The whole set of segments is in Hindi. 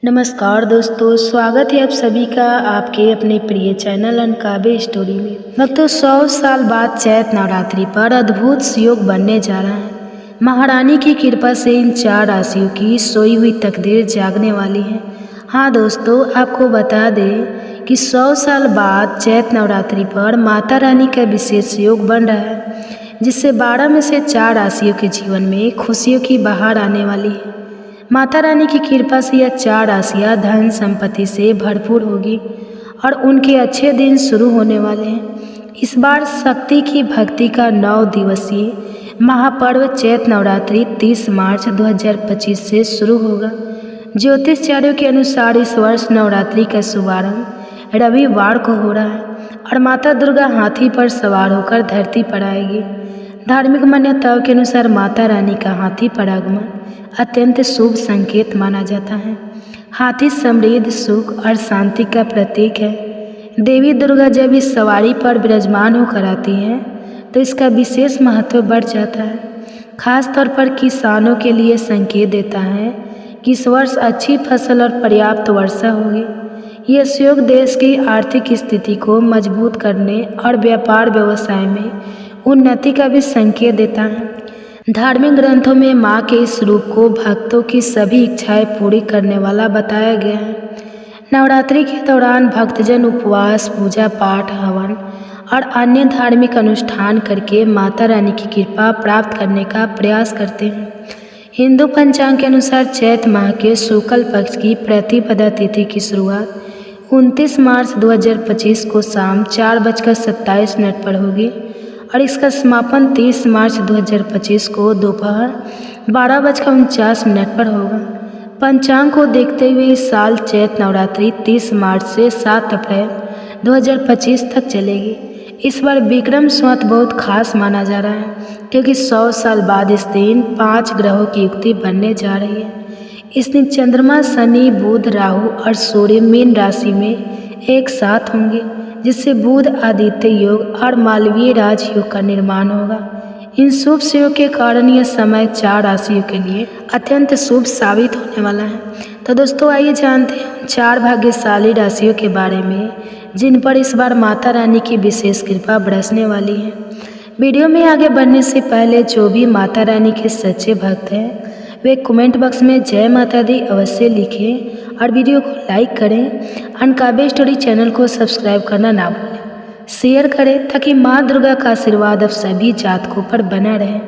नमस्कार दोस्तों, स्वागत है आप सभी का आपके अपने प्रिय चैनल अनकाबे स्टोरी में। भक्तों, 100 साल बाद चैत नवरात्रि पर अद्भुत योग बनने जा रहा है। महारानी की कृपा से इन 4 राशियों की सोई हुई तकदीर जागने वाली है। हाँ दोस्तों, आपको बता दें कि 100 साल बाद चैत नवरात्रि पर माता रानी का विशेष योग बन रहा है, जिससे 12 में से 4 राशियों के जीवन में खुशियों की बहार आने वाली है। माता रानी की कृपा से यह 4 राशियाँ धन संपत्ति से भरपूर होगी और उनके अच्छे दिन शुरू होने वाले हैं। इस बार शक्ति की भक्ति का 9 दिवसीय महापर्व चैत नवरात्रि 30 मार्च 2025 से शुरू होगा। ज्योतिषाचार्यों के अनुसार इस वर्ष नवरात्रि का शुभारंभ रविवार को हो रहा है और माता दुर्गा हाथी पर सवार होकर धरती पर आएगी। धार्मिक मान्यताओं के अनुसार माता रानी का हाथी पर आगमन अत्यंत शुभ संकेत माना जाता है। हाथी समृद्ध, सुख और शांति का प्रतीक है। देवी दुर्गा जब इस सवारी पर विराजमान होकर आती हैं तो इसका विशेष महत्व बढ़ जाता है। खास तौर पर किसानों के लिए संकेत देता है कि इस वर्ष अच्छी फसल और पर्याप्त वर्षा होगी। यह योग देश की आर्थिक स्थिति को मजबूत करने और व्यापार व्यवसाय में उन्नति का भी संकेत देता है। धार्मिक ग्रंथों में माँ के इस रूप को भक्तों की सभी इच्छाएं पूरी करने वाला बताया गया है। नवरात्रि के दौरान भक्तजन उपवास, पूजा पाठ, हवन और अन्य धार्मिक अनुष्ठान करके माता रानी की कृपा प्राप्त करने का प्रयास करते हैं। हिंदू पंचांग के अनुसार चैत माह के शुक्ल पक्ष की प्रतिपदा तिथि की शुरुआत 29 मार्च 2025 को शाम 4:27 पर होगी और इसका समापन 30 मार्च 2025 को दोपहर 12:49 पर होगा। पंचांग को देखते हुए इस साल चैत नवरात्रि 30 मार्च से 7 अप्रैल 2025 तक चलेगी। इस बार विक्रम संवत बहुत खास माना जा रहा है, क्योंकि 100 साल बाद इस दिन 5 ग्रहों की युक्ति बनने जा रही है। इस दिन चंद्रमा, शनि, बुध, राहु और सूर्य मीन राशि में एक साथ होंगे, जिससे बुध आदित्य योग और मालवीय राजयोग का निर्माण होगा। इन शुभ योग के कारण यह समय 4 राशियों के लिए अत्यंत शुभ साबित होने वाला है। तो दोस्तों, आइए जानते हैं 4 भाग्यशाली राशियों के बारे में जिन पर इस बार माता रानी की विशेष कृपा बरसने वाली है। वीडियो में आगे बढ़ने से पहले जो भी माता रानी के सच्चे भक्त हैं वे कमेंट बॉक्स में जय माता दी अवश्य लिखें और वीडियो को लाइक करें। अनकाबे स्टोरी चैनल को सब्सक्राइब करना ना भूलें, शेयर करें ताकि माँ दुर्गा का आशीर्वाद आप सभी जातकों पर बना रहे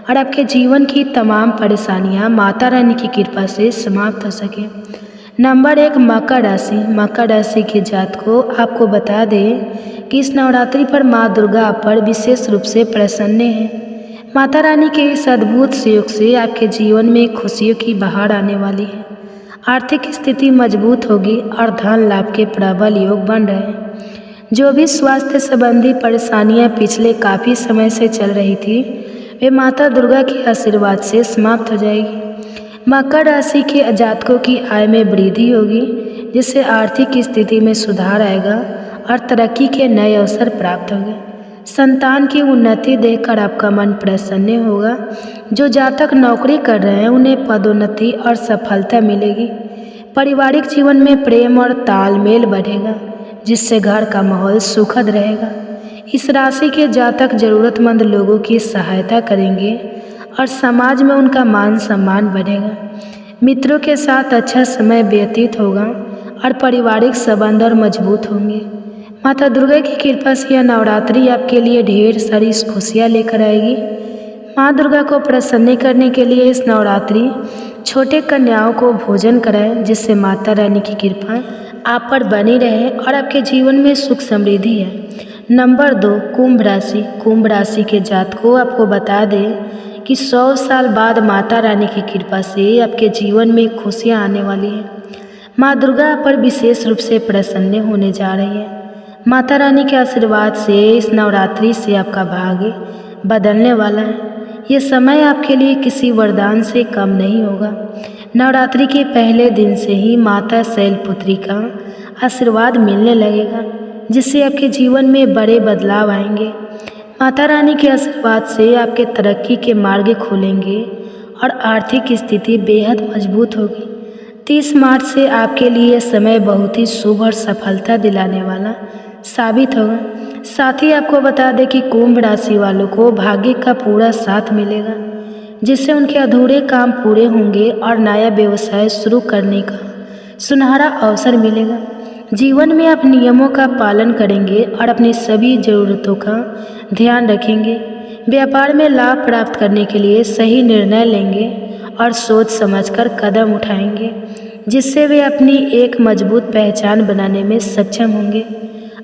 और आपके जीवन की तमाम परेशानियाँ माता रानी की कृपा से समाप्त हो सके। नंबर 1, मकर राशि। मकर राशि के जातकों, आपको बता दें कि इस नवरात्रि पर माँ दुर्गा आप पर विशेष रूप से प्रसन्न है। माता रानी के इस अद्भुत योग से आपके जीवन में खुशियों की बहार आने वाली है। आर्थिक स्थिति मजबूत होगी और धन लाभ के प्रबल योग बन रहे हैं। जो भी स्वास्थ्य संबंधी परेशानियां पिछले काफ़ी समय से चल रही थी वे माता दुर्गा के आशीर्वाद से समाप्त हो जाएगी। मकर राशि के जातकों की आय में वृद्धि होगी, जिससे आर्थिक स्थिति में सुधार आएगा और तरक्की के नए अवसर प्राप्त होंगे। संतान की उन्नति देखकर आपका मन प्रसन्न होगा। जो जातक नौकरी कर रहे हैं उन्हें पदोन्नति और सफलता मिलेगी। पारिवारिक जीवन में प्रेम और तालमेल बढ़ेगा, जिससे घर का माहौल सुखद रहेगा। इस राशि के जातक जरूरतमंद लोगों की सहायता करेंगे और समाज में उनका मान सम्मान बढ़ेगा। मित्रों के साथ अच्छा समय व्यतीत होगा और पारिवारिक संबंध और मजबूत होंगे। माता दुर्गा की कृपा से यह नवरात्रि आपके लिए ढेर सारी खुशियाँ लेकर आएगी। माँ दुर्गा को प्रसन्न करने के लिए इस नवरात्रि छोटे कन्याओं को भोजन कराएं, जिससे माता रानी की कृपा आप पर बनी रहे और आपके जीवन में सुख समृद्धि है। नंबर 2, कुंभ राशि। कुंभ राशि के जातकों, आपको बता दें कि 100 साल बाद माता रानी की कृपा से आपके जीवन में खुशियाँ आने वाली हैं। माँ दुर्गा आप पर विशेष रूप से प्रसन्न होने जा रही है। माता रानी के आशीर्वाद से इस नवरात्रि से आपका भाग्य बदलने वाला है। ये समय आपके लिए किसी वरदान से कम नहीं होगा। नवरात्रि के पहले दिन से ही माता शैलपुत्री का आशीर्वाद मिलने लगेगा, जिससे आपके जीवन में बड़े बदलाव आएंगे। माता रानी के आशीर्वाद से आपके तरक्की के मार्ग खुलेंगे और आर्थिक स्थिति बेहद मजबूत होगी। 30 मार्च से आपके लिए यह समय बहुत ही शुभ और सफलता दिलाने वाला साबित होगा। साथ ही आपको बता दें कि कुंभ राशि वालों को भाग्य का पूरा साथ मिलेगा, जिससे उनके अधूरे काम पूरे होंगे और नया व्यवसाय शुरू करने का सुनहरा अवसर मिलेगा। जीवन में आप नियमों का पालन करेंगे और अपनी सभी ज़रूरतों का ध्यान रखेंगे। व्यापार में लाभ प्राप्त करने के लिए सही निर्णय लेंगे और सोच समझकर कदम उठाएंगे, जिससे वे अपनी एक मजबूत पहचान बनाने में सक्षम होंगे।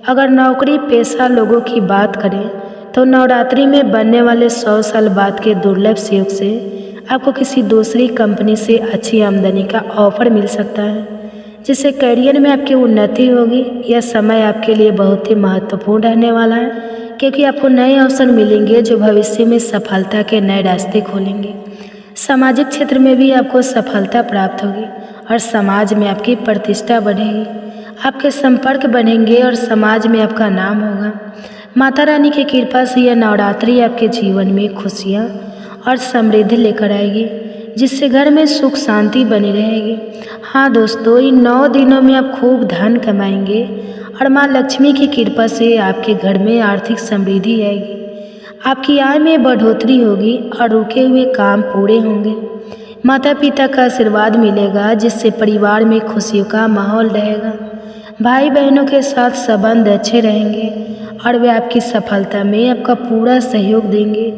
अगर नौकरी पेशा लोगों की बात करें तो नवरात्रि में बनने वाले 100 साल बाद के दुर्लभ योग से आपको किसी दूसरी कंपनी से अच्छी आमदनी का ऑफर मिल सकता है, जिससे करियर में आपकी उन्नति होगी। यह समय आपके लिए बहुत ही महत्वपूर्ण रहने वाला है, क्योंकि आपको नए अवसर मिलेंगे जो भविष्य में सफलता के नए रास्ते खोलेंगे। सामाजिक क्षेत्र में भी आपको सफलता प्राप्त होगी और समाज में आपकी प्रतिष्ठा बढ़ेगी। आपके संपर्क बनेंगे और समाज में आपका नाम होगा। माता रानी की कृपा से यह नवरात्रि आपके जीवन में खुशियाँ और समृद्धि लेकर आएगी, जिससे घर में सुख शांति बनी रहेगी। हाँ दोस्तों, इन 9 दिनों में आप खूब धन कमाएंगे और माँ लक्ष्मी की कृपा से आपके घर में आर्थिक समृद्धि आएगी। आपकी आय में बढ़ोतरी होगी और रुके हुए काम पूरे होंगे। माता पिता का आशीर्वाद मिलेगा, जिससे परिवार में खुशियों का माहौल रहेगा। भाई बहनों के साथ संबंध अच्छे रहेंगे और वे आपकी सफलता में आपका पूरा सहयोग देंगे।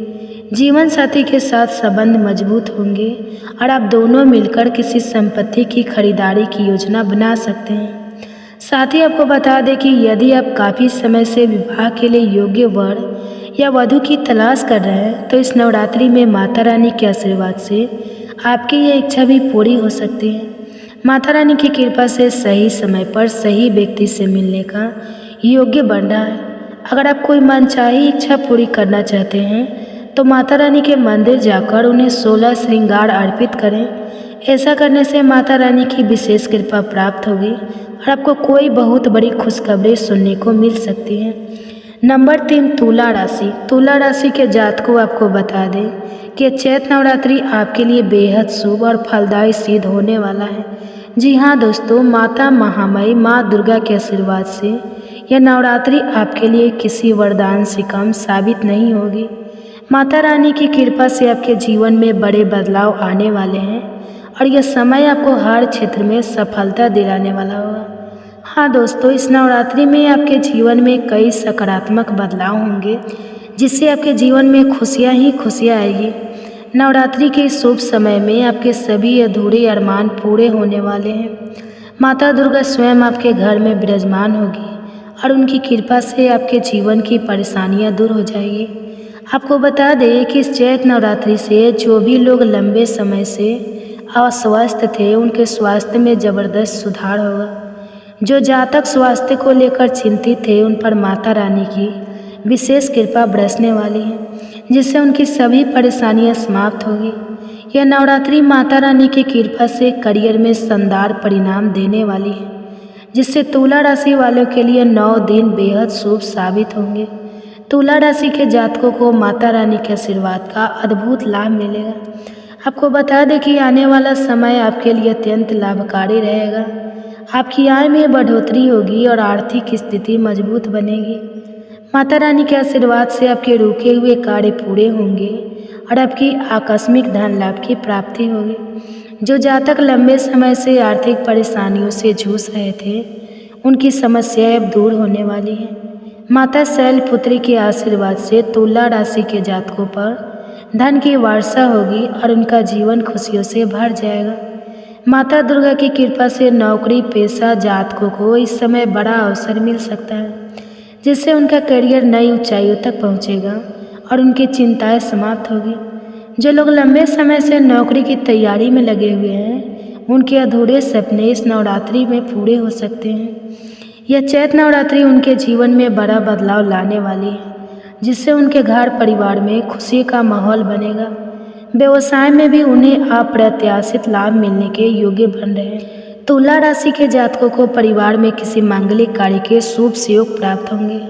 जीवन साथी के साथ संबंध मजबूत होंगे और आप दोनों मिलकर किसी संपत्ति की खरीदारी की योजना बना सकते हैं। साथ ही आपको बता दें कि यदि आप काफ़ी समय से विवाह के लिए योग्य वर या वधू की तलाश कर रहे हैं, तो इस नवरात्रि में माता रानी के आशीर्वाद से आपकी यह इच्छा भी पूरी हो सकती है। माता रानी की कृपा से सही समय पर सही व्यक्ति से मिलने का योग्य बन रहा है। अगर आप कोई मनचाही इच्छा पूरी करना चाहते हैं तो माता रानी के मंदिर जाकर उन्हें 16 श्रृंगार अर्पित करें। ऐसा करने से माता रानी की विशेष कृपा प्राप्त होगी और आपको कोई बहुत बड़ी खुशखबरी सुनने को मिल सकती है। नंबर 3, तुला राशि। तुला राशि के जातकों आपको बता दें कि चैत्र नवरात्रि आपके लिए बेहद शुभ और फलदायी सिद्ध होने वाला है। जी हाँ दोस्तों, माता महामाई माँ दुर्गा के आशीर्वाद से यह नवरात्रि आपके लिए किसी वरदान से कम साबित नहीं होगी। माता रानी की कृपा से आपके जीवन में बड़े बदलाव आने वाले हैं और यह समय आपको हर क्षेत्र में सफलता दिलाने वाला होगा। हाँ दोस्तों, इस नवरात्रि में आपके जीवन में कई सकारात्मक बदलाव होंगे, जिससे आपके जीवन में खुशियाँ ही खुशियाँ आएगी। नवरात्रि के शुभ समय में आपके सभी अधूरे अरमान पूरे होने वाले हैं। माता दुर्गा स्वयं आपके घर में विराजमान होगी और उनकी कृपा से आपके जीवन की परेशानियाँ दूर हो जाएगी। आपको बता दें कि इस चैत्र नवरात्रि से जो भी लोग लंबे समय से अस्वस्थ थे, उनके स्वास्थ्य में ज़बरदस्त सुधार होगा। जो जातक स्वास्थ्य को लेकर चिंतित थे, उन पर माता रानी की विशेष कृपा बरसने वाली है, जिससे उनकी सभी परेशानियां समाप्त होगी। यह नवरात्रि माता रानी की कृपा से करियर में शानदार परिणाम देने वाली है, जिससे तुला राशि वालों के लिए 9 दिन बेहद शुभ साबित होंगे। तुला राशि के जातकों को माता रानी के आशीर्वाद का अद्भुत लाभ मिलेगा। आपको बता दें कि आने वाला समय आपके लिए अत्यंत लाभकारी रहेगा। आपकी आय में बढ़ोतरी होगी और आर्थिक स्थिति मजबूत बनेगी। माता रानी के आशीर्वाद से आपके रुके हुए कार्य पूरे होंगे और आपकी आकस्मिक धन लाभ की प्राप्ति होगी। जो जातक लंबे समय से आर्थिक परेशानियों से जूझ रहे थे, उनकी समस्याएं अब दूर होने वाली हैं। माता शैलपुत्री के आशीर्वाद से तुला राशि के जातकों पर धन की वर्षा होगी और उनका जीवन खुशियों से भर जाएगा। माता दुर्गा की कृपा से नौकरी पेशा जातकों को इस समय बड़ा अवसर मिल सकता है, जिससे उनका करियर नई ऊंचाइयों तक पहुंचेगा और उनकी चिंताएं समाप्त होगी। जो लोग लंबे समय से नौकरी की तैयारी में लगे हुए हैं, उनके अधूरे सपने इस नवरात्रि में पूरे हो सकते हैं। यह चैत्र नवरात्रि उनके जीवन में बड़ा बदलाव लाने वाली है, जिससे उनके घर परिवार में खुशी का माहौल बनेगा। व्यवसाय में भी उन्हें अप्रत्याशित लाभ मिलने के योग्य बन रहे हैं। तुला राशि के जातकों को परिवार में किसी मांगलिक कार्य के शुभ सहयोग प्राप्त होंगे।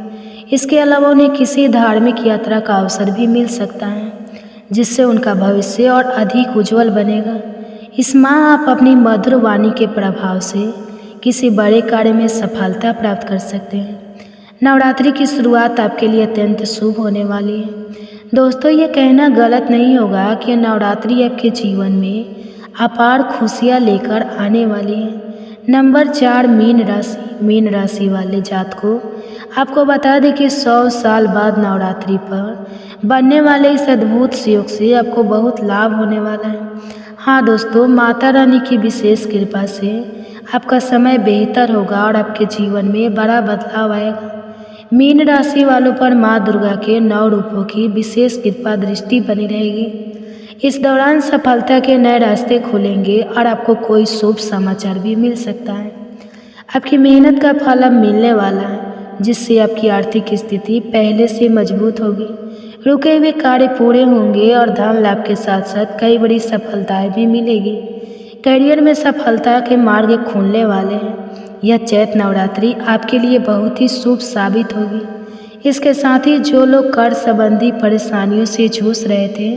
इसके अलावा उन्हें किसी धार्मिक यात्रा का अवसर भी मिल सकता है, जिससे उनका भविष्य और अधिक उज्जवल बनेगा। इस माह आप अपनी मधुर वाणी के प्रभाव से किसी बड़े कार्य में सफलता प्राप्त कर सकते हैं। नवरात्रि की शुरुआत आपके लिए अत्यंत शुभ होने वाली है। दोस्तों, ये कहना गलत नहीं होगा कि नवरात्रि आपके जीवन में अपार खुशियाँ लेकर आने वाली है। नंबर 4, मीन राशि वाले जातकों, आपको बता दें कि 100 साल बाद नवरात्रि पर बनने वाले इस अद्भुत योग से आपको बहुत लाभ होने वाला है। हाँ दोस्तों, माता रानी की विशेष कृपा से आपका समय बेहतर होगा और आपके जीवन में बड़ा बदलाव आएगा। मीन राशि वालों पर माँ दुर्गा के 9 रूपों की विशेष कृपा दृष्टि बनी रहेगी। इस दौरान सफलता के नए रास्ते खुलेंगे और आपको कोई शुभ समाचार भी मिल सकता है। आपकी मेहनत का फल अब मिलने वाला है, जिससे आपकी आर्थिक स्थिति पहले से मजबूत होगी। रुके हुए कार्य पूरे होंगे और धन लाभ के साथ साथ कई बड़ी सफलताएं भी मिलेगी। करियर में सफलता के मार्ग खुलने वाले हैं। यह चैत्र नवरात्रि आपके लिए बहुत ही शुभ साबित होगी। इसके साथ ही जो लोग कर्ज संबंधी परेशानियों से जूझ रहे थे,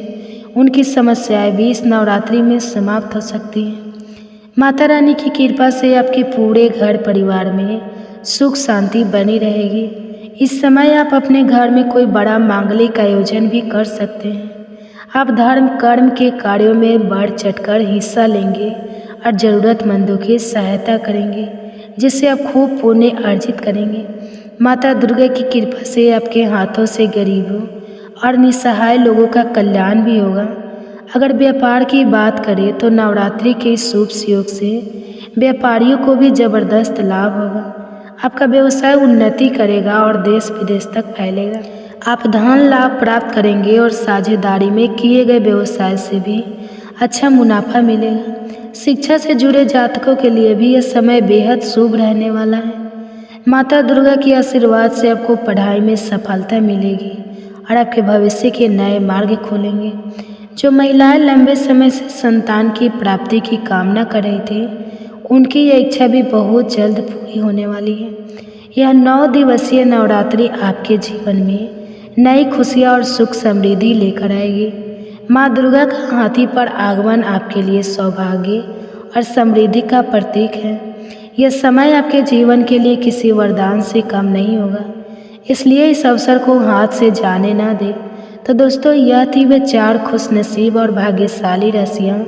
उनकी समस्याएं भी इस नवरात्रि में समाप्त हो सकती हैं। माता रानी की कृपा से आपके पूरे घर परिवार में सुख शांति बनी रहेगी। इस समय आप अपने घर में कोई बड़ा मांगलिक आयोजन भी कर सकते हैं। आप धर्म कर्म के कार्यों में बढ़ चढ़कर हिस्सा लेंगे और ज़रूरतमंदों की सहायता करेंगे, जिससे आप खूब पुण्य अर्जित करेंगे। माता दुर्गा की कृपा से आपके हाथों से गरीबों और निसहाय लोगों का कल्याण भी होगा। अगर व्यापार की बात करें तो नवरात्रि के शुभ योग से व्यापारियों को भी ज़बरदस्त लाभ होगा। आपका व्यवसाय उन्नति करेगा और देश विदेश तक फैलेगा। आप धन लाभ प्राप्त करेंगे और साझेदारी में किए गए व्यवसाय से भी अच्छा मुनाफा मिलेगा। शिक्षा से जुड़े जातकों के लिए भी यह समय बेहद शुभ रहने वाला है। माता दुर्गा के आशीर्वाद से आपको पढ़ाई में सफलता मिलेगी और आपके भविष्य के नए मार्ग खुलेंगे। जो महिलाएं लंबे समय से संतान की प्राप्ति की कामना कर रही थी, उनकी यह इच्छा भी बहुत जल्द पूरी होने वाली है। यह 9 दिवसीय नवरात्रि आपके जीवन में नई खुशियाँ और सुख समृद्धि लेकर आएगी। माँ दुर्गा का हाथी पर आगमन आपके लिए सौभाग्य और समृद्धि का प्रतीक है। यह समय आपके जीवन के लिए किसी वरदान से कम नहीं होगा, इसलिए इस अवसर को हाथ से जाने ना दें। तो दोस्तों, यह थी वे 4 खुशनसीब और भाग्यशाली राशियाँ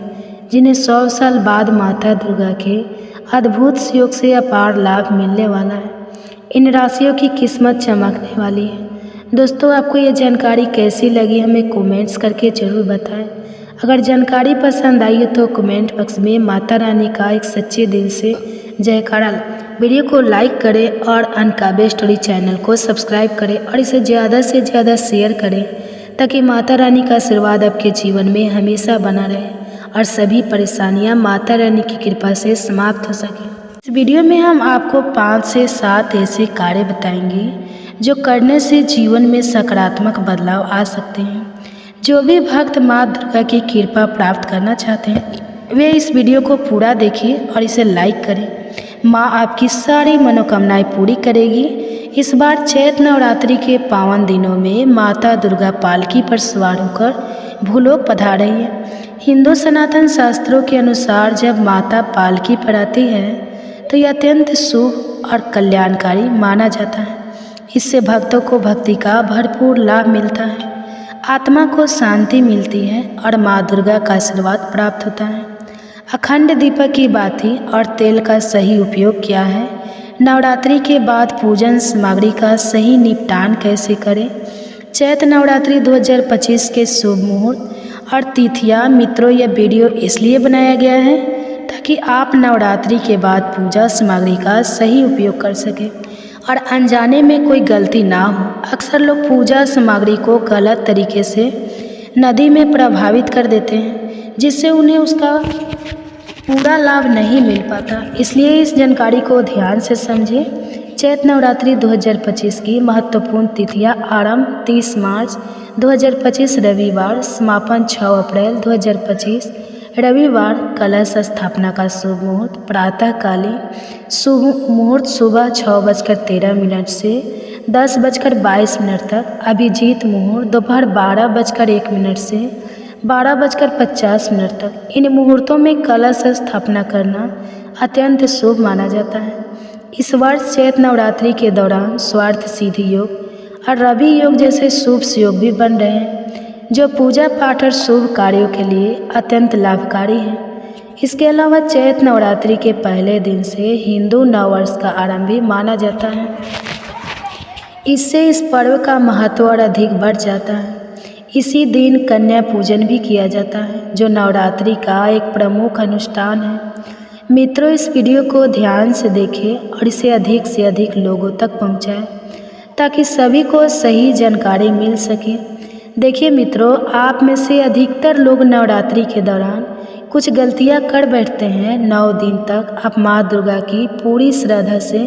जिन्हें 100 साल बाद माता दुर्गा के अद्भुत योग से अपार लाभ मिलने वाला है। इन राशियों की किस्मत चमकने वाली है। दोस्तों, आपको ये जानकारी कैसी लगी हमें कमेंट्स करके ज़रूर बताएं। अगर जानकारी पसंद आई हो तो कमेंट बॉक्स में माता रानी का एक सच्चे दिल से जयकारा। वीडियो को लाइक करें और अनकाबे स्टोरी चैनल को सब्सक्राइब करें और इसे ज़्यादा से ज़्यादा शेयर करें, ताकि माता रानी का आशीर्वाद आपके जीवन में हमेशा बना रहे और सभी परेशानियां माता रानी की कृपा से समाप्त हो सकें। इस वीडियो में हम आपको 5 से 7 ऐसे कार्य बताएंगे जो करने से जीवन में सकारात्मक बदलाव आ सकते हैं। जो भी भक्त माँ दुर्गा की कृपा प्राप्त करना चाहते हैं, वे इस वीडियो को पूरा देखें और इसे लाइक करें। माँ आपकी सारी मनोकामनाएं पूरी करेगी। इस बार चैत्र नवरात्रि के पावन दिनों में माता दुर्गा पालकी पर सवार होकर भूलोक पधार रही है। हिंदू सनातन शास्त्रों के अनुसार जब माता पालकी पर आती है तो यह अत्यंत शुभ और कल्याणकारी माना जाता है। इससे भक्तों को भक्ति का भरपूर लाभ मिलता है, आत्मा को शांति मिलती है और माँ दुर्गा का आशीर्वाद प्राप्त होता है। अखंड दीपक की बाती और तेल का सही उपयोग क्या है, नवरात्रि के बाद पूजन सामग्री का सही निपटान कैसे करें, चैत्र नवरात्रि 2025 के शुभ मुहूर्त और तिथियां। मित्रों, यह वीडियो इसलिए बनाया गया है ताकि आप नवरात्रि के बाद पूजा सामग्री का सही उपयोग कर सकें और अनजाने में कोई गलती ना हो। अक्सर लोग पूजा सामग्री को गलत तरीके से नदी में प्रभावित कर देते हैं, जिससे उन्हें उसका पूरा लाभ नहीं मिल पाता। इसलिए इस जानकारी को ध्यान से समझें। चैत्र नवरात्रि 2025 की महत्वपूर्ण तिथियां: आरंभ 30 मार्च 2025 रविवार, समापन 6 अप्रैल 2025 रविवार। कलश स्थापना का शुभ मुहूर्त प्रातःकालीन शुभ मुहूर्त सुबह 6:13 से 10:22 तक। अभिजीत मुहूर्त दोपहर 12:01 से 12:50 तक। इन मुहूर्तों में कलश स्थापना करना अत्यंत शुभ माना जाता है। इस वर्ष चैत्र नवरात्रि के दौरान स्वार्थ सिद्धि योग और रवि योग जैसे शुभ योग भी बन रहे हैं, जो पूजा पाठ और शुभ कार्यों के लिए अत्यंत लाभकारी हैं। इसके अलावा चैत्र नवरात्रि के पहले दिन से हिंदू नववर्ष का आरंभ भी माना जाता है। इससे इस पर्व का महत्व और अधिक बढ़ जाता है। इसी दिन कन्या पूजन भी किया जाता है, जो नवरात्रि का एक प्रमुख अनुष्ठान है। मित्रों, इस वीडियो को ध्यान से देखें और इसे अधिक से अधिक लोगों तक पहुंचाएं, ताकि सभी को सही जानकारी मिल सके। देखिए मित्रों, आप में से अधिकतर लोग नवरात्रि के दौरान कुछ गलतियां कर बैठते हैं। 9 दिन तक आप माँ दुर्गा की पूरी श्रद्धा से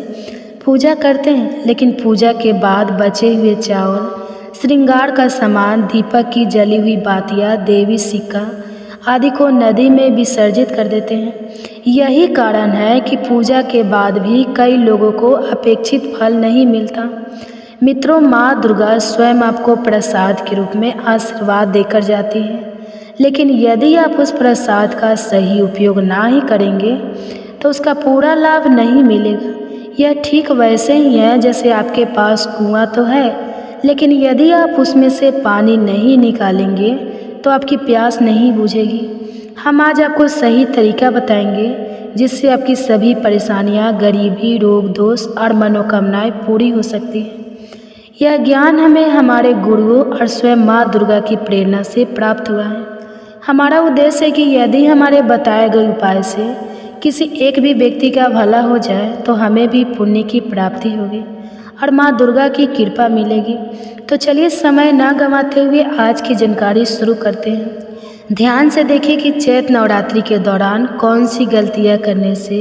पूजा करते हैं, लेकिन पूजा के बाद बचे हुए चावल, श्रृंगार का सामान, दीपक की जली हुई बातियाँ, देवी सिक्का आदि को नदी में विसर्जित कर देते हैं। यही कारण है कि पूजा के बाद भी कई लोगों को अपेक्षित फल नहीं मिलता। मित्रों, माँ दुर्गा स्वयं आपको प्रसाद के रूप में आशीर्वाद देकर जाती है, लेकिन यदि आप उस प्रसाद का सही उपयोग ना ही करेंगे तो उसका पूरा लाभ नहीं मिलेगा। यह ठीक वैसे ही है जैसे आपके पास कुआं तो है, लेकिन यदि आप उसमें से पानी नहीं निकालेंगे तो आपकी प्यास नहीं बुझेगी। हम आज आपको सही तरीका बताएंगे जिससे आपकी सभी परेशानियां, गरीबी, रोग दोष और मनोकामनाएं पूरी हो सकती हैं। यह ज्ञान हमें हमारे गुरुओं और स्वयं माँ दुर्गा की प्रेरणा से प्राप्त हुआ है। हमारा उद्देश्य है कि यदि हमारे बताए गए उपाय से किसी एक भी व्यक्ति का भला हो जाए तो हमें भी पुण्य की प्राप्ति होगी और माँ दुर्गा की कृपा मिलेगी। तो चलिए समय ना गंवाते हुए आज की जानकारी शुरू करते हैं। ध्यान से देखिए कि चैत्र नवरात्रि के दौरान कौन सी गलतियाँ करने से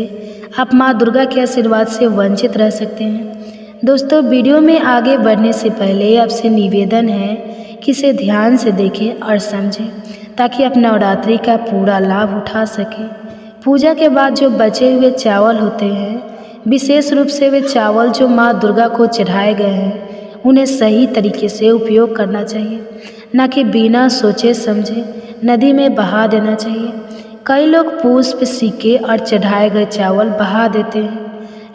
आप माँ दुर्गा के आशीर्वाद से वंचित रह सकते हैं। दोस्तों, वीडियो में आगे बढ़ने से पहले आपसे निवेदन है कि इसे ध्यान से देखें और समझें, ताकि आप नवरात्रि का पूरा लाभ उठा सकें। पूजा के बाद जो बचे हुए चावल होते हैं, विशेष रूप से वे चावल जो माँ दुर्गा को चढ़ाए गए हैं, उन्हें सही तरीके से उपयोग करना चाहिए, न कि बिना सोचे समझे नदी में बहा देना चाहिए। कई लोग पुष्प, सिक्के और चढ़ाए गए चावल बहा देते हैं,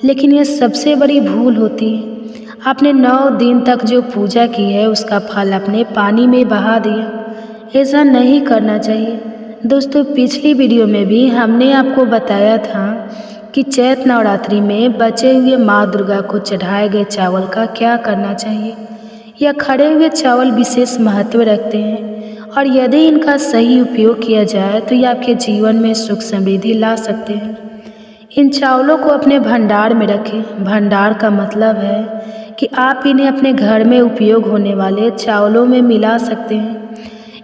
लेकिन यह सबसे बड़ी भूल होती है। आपने 9 दिन तक जो पूजा की है उसका फल अपने पानी में बहा दिया। ऐसा नहीं करना चाहिए। दोस्तों, पिछली वीडियो में भी हमने आपको बताया था कि चैत्र नवरात्रि में बचे हुए माँ दुर्गा को चढ़ाए गए चावल का क्या करना चाहिए। यह खड़े हुए चावल विशेष महत्व रखते हैं और यदि इनका सही उपयोग किया जाए तो ये आपके जीवन में सुख समृद्धि ला सकते हैं। इन चावलों को अपने भंडार में रखें। भंडार का मतलब है कि आप इन्हें अपने घर में उपयोग होने वाले चावलों में मिला सकते हैं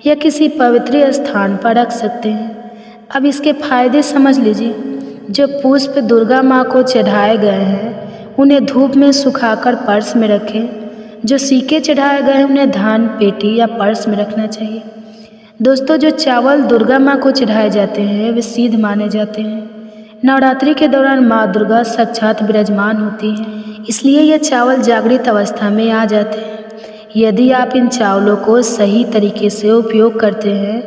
या किसी पवित्र स्थान पर रख सकते हैं। अब इसके फायदे समझ लीजिए। जो पुष्प दुर्गा माँ को चढ़ाए गए हैं उन्हें धूप में सुखाकर पर्स में रखें। जो सिक्के चढ़ाए गए हैं उन्हें धान पेटी या पर्स में रखना चाहिए। दोस्तों, जो चावल दुर्गा माँ को चढ़ाए जाते हैं वे सिद्ध माने जाते हैं। नवरात्रि के दौरान माँ दुर्गा साक्षात विराजमान होती हैं, इसलिए ये चावल जागृत अवस्था में आ जाते हैं। यदि आप इन चावलों को सही तरीके से उपयोग करते हैं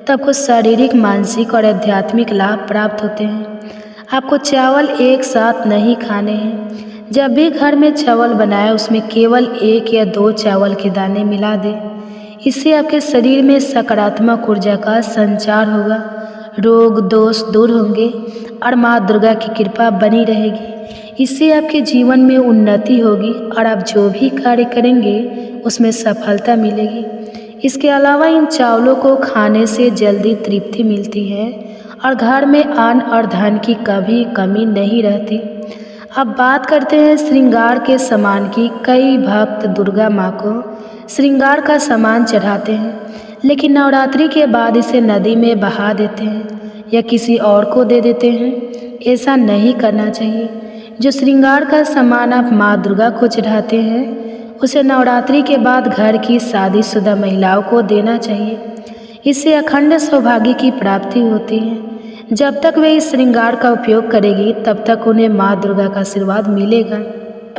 तो आपको शारीरिक, मानसिक और आध्यात्मिक लाभ प्राप्त होते हैं। आपको चावल एक साथ नहीं खाने हैं। जब भी घर में चावल बनाए उसमें केवल 1 या 2 चावल के दाने मिला दें। इससे आपके शरीर में सकारात्मक ऊर्जा का संचार होगा, रोग दोष दूर होंगे और माँ दुर्गा की कृपा बनी रहेगी। इससे आपके जीवन में उन्नति होगी और आप जो भी कार्य करेंगे उसमें सफलता मिलेगी। इसके अलावा इन चावलों को खाने से जल्दी तृप्ति मिलती है और घर में अन्न और धन की कभी कमी नहीं रहती। अब बात करते हैं श्रृंगार के सामान की। कई भक्त दुर्गा माँ को श्रृंगार का सामान चढ़ाते हैं, लेकिन नवरात्रि के बाद इसे नदी में बहा देते हैं या किसी और को दे देते हैं। ऐसा नहीं करना चाहिए। जो श्रृंगार का सामान आप माँ दुर्गा को चढ़ाते हैं उसे नवरात्रि के बाद घर की शादीशुदा महिलाओं को देना चाहिए। इससे अखंड सौभाग्य की प्राप्ति होती है। जब तक वे इस श्रृंगार का उपयोग करेगी तब तक उन्हें माँ दुर्गा का आशीर्वाद मिलेगा।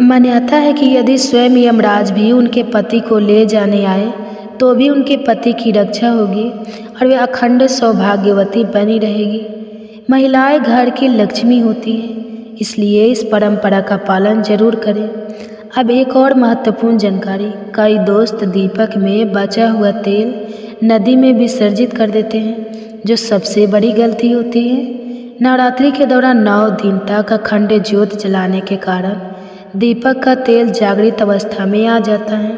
मान्यता है कि यदि स्वयं यमराज भी उनके पति को ले जाने आए तो भी उनके पति की रक्षा होगी और वे अखंड सौभाग्यवती बनी रहेगी। महिलाएं घर की लक्ष्मी होती हैं, इसलिए इस परंपरा का पालन जरूर करें। अब एक और महत्वपूर्ण जानकारी। कई दोस्त दीपक में बचा हुआ तेल नदी में विसर्जित कर देते हैं, जो सबसे बड़ी गलती होती है। नवरात्रि के दौरान 9 दिन तक अखंड ज्योत जलाने के कारण दीपक का तेल जागृत अवस्था में आ जाता है।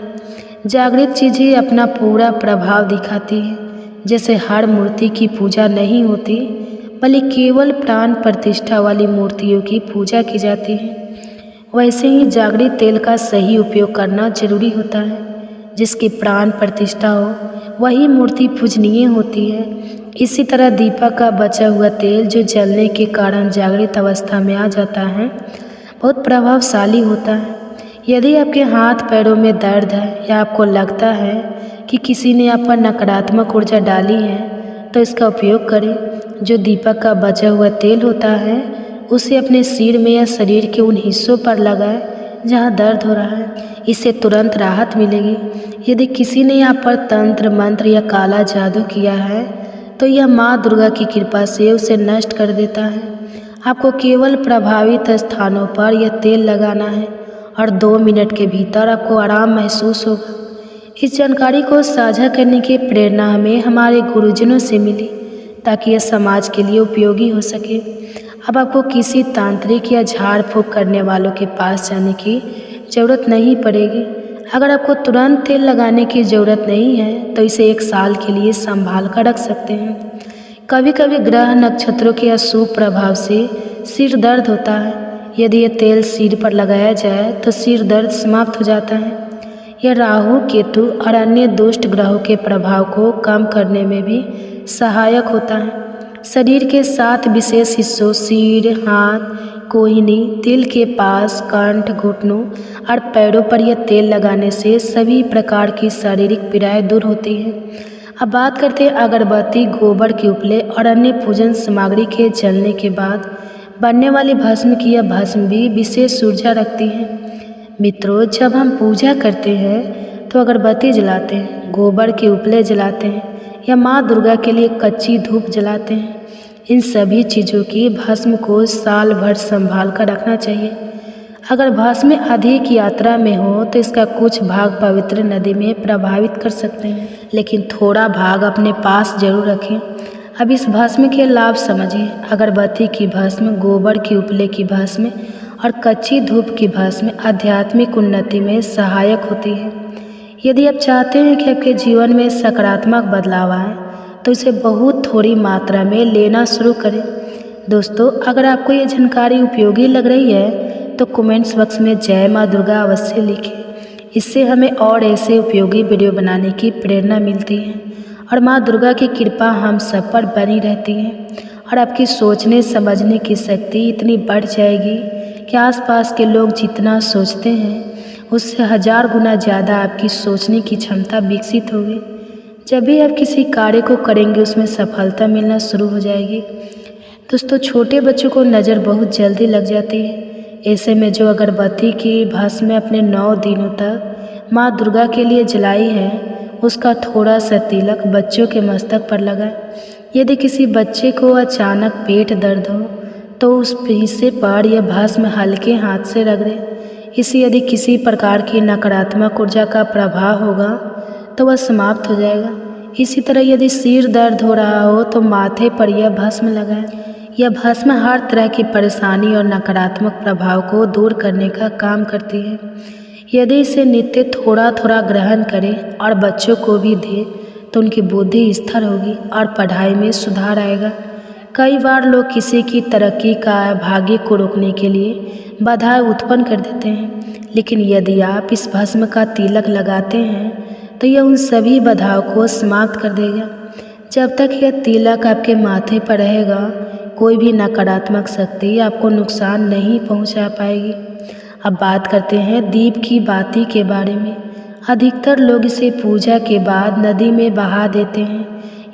जागृत चीज़ें अपना पूरा प्रभाव दिखाती हैं। जैसे हर मूर्ति की पूजा नहीं होती, बल्कि केवल प्राण प्रतिष्ठा वाली मूर्तियों की पूजा की जाती है, वैसे ही जागृत तेल का सही उपयोग करना जरूरी होता है। जिसकी प्राण प्रतिष्ठा हो वही मूर्ति पूजनीय होती है। इसी तरह दीपक का बचा हुआ तेल जो जलने के कारण जागृत अवस्था में आ जाता है, बहुत प्रभावशाली होता है। यदि आपके हाथ पैरों में दर्द है या आपको लगता है कि किसी ने आप पर नकारात्मक ऊर्जा डाली है, तो इसका उपयोग करें। जो दीपक का बचा हुआ तेल होता है उसे अपने सिर में या शरीर के उन हिस्सों पर लगाएं जहां दर्द हो रहा है। इससे तुरंत राहत मिलेगी। यदि किसी ने आप पर तंत्र मंत्र या काला जादू किया है, तो यह माँ दुर्गा की कृपा से उसे नष्ट कर देता है। आपको केवल प्रभावित स्थानों पर यह तेल लगाना है और 2 मिनट के भीतर आपको आराम महसूस होगा। इस जानकारी को साझा करने की प्रेरणा हमें हमारे गुरुजनों से मिली, ताकि यह समाज के लिए उपयोगी हो सके। अब आपको किसी तांत्रिक या झाड़ फूँक करने वालों के पास जाने की ज़रूरत नहीं पड़ेगी। अगर आपको तुरंत तेल लगाने की ज़रूरत नहीं है, तो इसे 1 साल के लिए संभाल कर रख सकते हैं। कभी कभी ग्रह नक्षत्रों के अशुभ प्रभाव से सिर दर्द होता है। यदि यह तेल सिर पर लगाया जाए तो सिर दर्द समाप्त हो जाता है। यह राहु, केतु और अन्य दुष्ट ग्रहों के प्रभाव को कम करने में भी सहायक होता है। शरीर के 7 विशेष हिस्सों सिर, हाथ, कोहनी, दिल के पास, कंठ, घुटनों और पैरों पर यह तेल लगाने से सभी प्रकार की शारीरिक पीड़ाएं दूर होती हैं। अब बात करते हैं अगरबत्ती, गोबर के उपले और अन्य पूजन सामग्री के जलने के बाद बनने वाली भस्म की। यह भस्म भी विशेष ऊर्जा रखती है। मित्रों, जब हम पूजा करते हैं तो अगरबत्ती जलाते हैं, गोबर के उपले जलाते हैं या माँ दुर्गा के लिए कच्ची धूप जलाते हैं। इन सभी चीज़ों की भस्म को साल भर संभाल कर रखना चाहिए। अगर भस्म अधिक यात्रा में हो तो इसका कुछ भाग पवित्र नदी में प्रभावित कर सकते हैं, लेकिन थोड़ा भाग अपने पास जरूर रखें। अब इस भस्म के लाभ समझिए। अगरबत्ती की भस्म, गोबर के उपले की भस्म और कच्ची धूप की भस्म आध्यात्मिक उन्नति में सहायक होती है। यदि आप चाहते हैं कि आपके जीवन में सकारात्मक बदलाव आए, तो इसे बहुत थोड़ी मात्रा में लेना शुरू करें। दोस्तों, अगर आपको ये जानकारी उपयोगी लग रही है तो कमेंट्स बॉक्स में जय माँ दुर्गा अवश्य लिखें। इससे हमें और ऐसे उपयोगी वीडियो बनाने की प्रेरणा मिलती है और माँ दुर्गा की कृपा हम सब पर बनी रहती है और आपकी सोचने समझने की शक्ति इतनी बढ़ जाएगी कि आसपास के लोग जितना सोचते हैं उससे 1000 गुना ज़्यादा आपकी सोचने की क्षमता विकसित होगी। जब भी आप किसी कार्य को करेंगे उसमें सफलता मिलना शुरू हो जाएगी। दोस्तों, छोटे बच्चों को नज़र बहुत जल्दी लग जाती है। ऐसे में जो अगरबत्ती की भस्म अपने 9 दिनों तक माँ दुर्गा के लिए जलाई है, उसका थोड़ा सा तिलक बच्चों के मस्तक पर लगाएं। यदि किसी बच्चे को अचानक पेट दर्द हो तो उस हिस्से पर यह भस्म हल्के हाथ से रगड़ें। इससे यदि किसी प्रकार की नकारात्मक ऊर्जा का प्रभाव होगा तो वह समाप्त हो जाएगा। इसी तरह यदि सिर दर्द हो रहा हो तो माथे पर यह भस्म लगाएं। यह भस्म हर तरह की परेशानी और नकारात्मक प्रभाव को दूर करने का काम करती है। यदि इसे नित्य थोड़ा थोड़ा ग्रहण करें और बच्चों को भी दें तो उनकी बुद्धि स्थिर होगी और पढ़ाई में सुधार आएगा। कई बार लोग किसी की तरक्की का भाग्य को रोकने के लिए बाधाएं उत्पन्न कर देते हैं, लेकिन यदि आप इस भस्म का तिलक लगाते हैं तो यह उन सभी बाधाओं को समाप्त कर देगा। जब तक यह तिलक आपके माथे पर रहेगा, कोई भी नकारात्मक शक्ति आपको नुकसान नहीं पहुंचा पाएगी। अब बात करते हैं दीप की बाती के बारे में। अधिकतर लोग इसे पूजा के बाद नदी में बहा देते हैं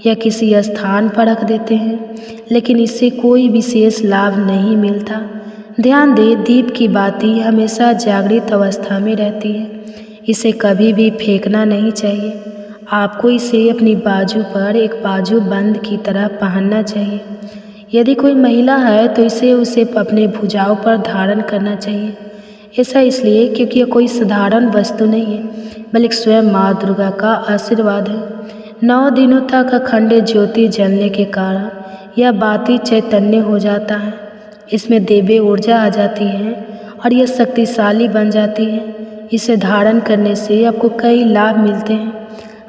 या किसी स्थान पर रख देते हैं, लेकिन इससे कोई विशेष लाभ नहीं मिलता। ध्यान दें, दीप की बाती हमेशा जागृत अवस्था में रहती है। इसे कभी भी फेंकना नहीं चाहिए। आपको इसे अपनी बाजू पर एक बाजू बंद की तरह पहनना चाहिए। यदि कोई महिला है तो इसे उसे अपने भुजाओं पर धारण करना चाहिए। ऐसा इसलिए क्योंकि यह कोई साधारण वस्तु नहीं है, बल्कि स्वयं माँ दुर्गा का आशीर्वाद है। 9 दिनों तक अखंड ज्योति जलने के कारण यह बाती चैतन्य हो जाता है। इसमें देवी ऊर्जा आ जाती है और यह शक्तिशाली बन जाती है। इसे धारण करने से आपको कई लाभ मिलते हैं।